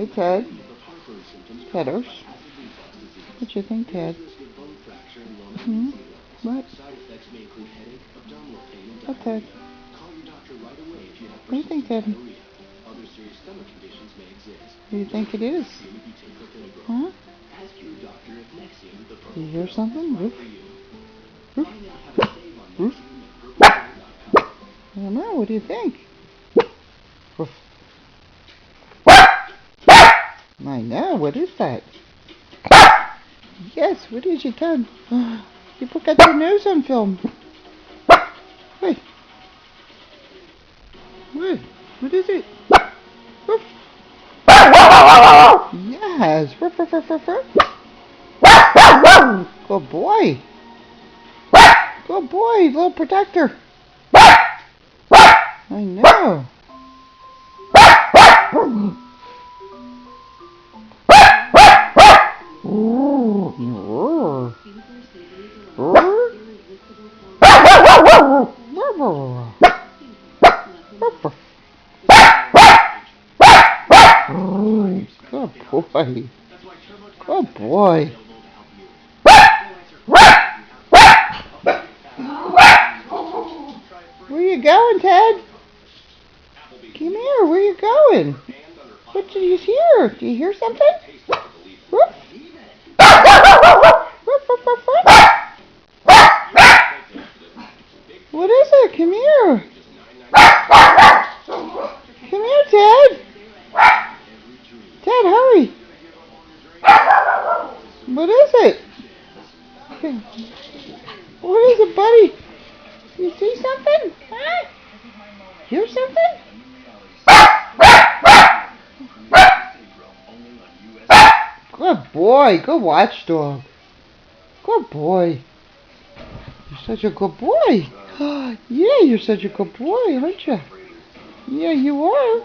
Hey, Ted. Tedders. What you think, Ted? Hmm? What? What, Ted? What do you think, Ted? What do you think it is? Huh? You hear something? Roof? Roof? Roof? I don't know. What do you think? Roof. I know. What is that? Yes, what is your tongue? You got your nose on film. Wait. What? What is it? Roof. Yes. Roof, roof, roof, roof, roof. Good boy. Good boy, little protector. I know. Good boy. Good boy. Where you going, Ted? Come here. Where you going? What did you hear? Do you hear something? Woof. Woof, woof, woof, woof. What is it? Come here. Come here, Ted. Ted, hurry. What is it? What is it, buddy? You see something? Huh? Hear something? Good boy. Good watchdog. Good boy. You're such a good boy. Yeah, you're such a good boy, aren't you? Yeah, you are.